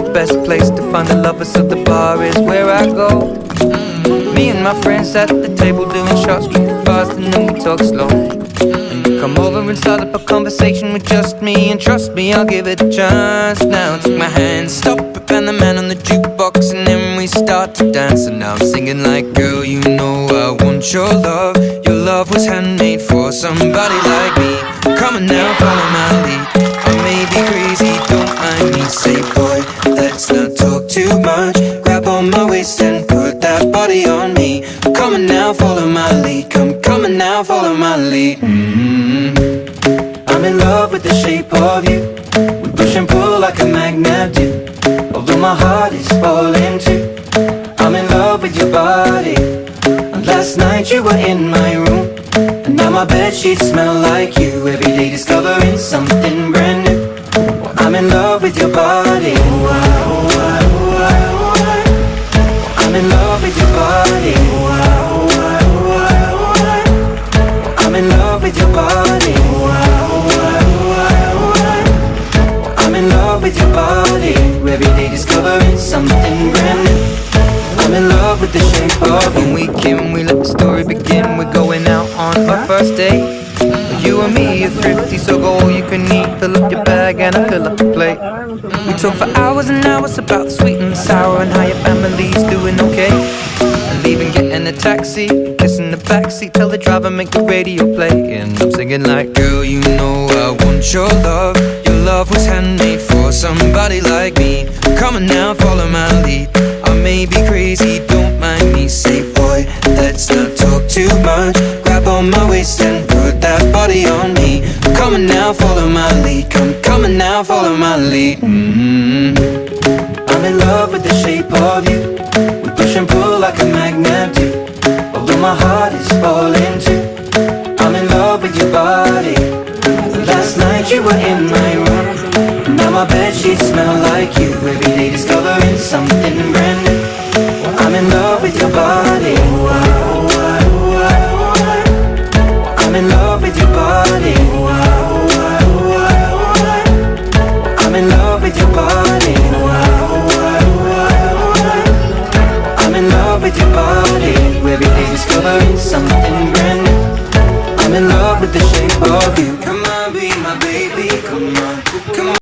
the best place to find the lovers, so the bar is where I go. Me and my friends at the table doing shots, tripping fast, and then we talk slow. And you come over and start up a conversation with just me, and trust me, I'll give it a chance. Now take my hand, stop it, and the man on the jukebox, and then we start to dance. And now I'm singing like, girl, you know I want your love. Your love was handmade for somebody like me. Come on now, follow my lead. I may be crazy, don't mind me. Say, boy, let's not talk too much. Grab on my waist and put that body on me. Come on now, follow my lead. Come on now, follow my lead. I'm in love with the shape of you. We push and pull like a magnet do. Although my heart is falling too. I'm in love with your body. And last night you were in my room, and now my bedsheets smell like you. Every day discovering something brand new. I'm in love with your body. I'm in love with your body. I'm in love with your body. I'm in love with your body. Every day discovering something brand new. I'm in love with the shape of you. When we came, we let the story begin. We're going out on our first date. You and me are thrifty, so go all you can eat. Fill up your bag and I fill up the plate. We talk for hours and hours about the sweet and the sour, and how your family's doing okay. And leaving, getting a taxi, kissing the backseat, tell the driver make the radio play. And I'm singing like, girl, you know I want your love. Your love was handmade for somebody like me. Come on now, follow my lead. I may be crazy, don't mind me. Say, boy, let's not talk too much. Grab on my waist and put that body on me. Come on now, follow my lead. Come on now, follow my lead. I'm in love with the shape of you. We push and pull like a magnet do. Although my heart is falling too. I'm in love with your body. Last night you were in my room, now my bedsheets smell like you. Every day discovering something brand new. I'm in love with your body. I'm in love with your body. I'm in love with your body. I'm in love with your body. Every day discovering something brand new. I'm in love with the shape of you.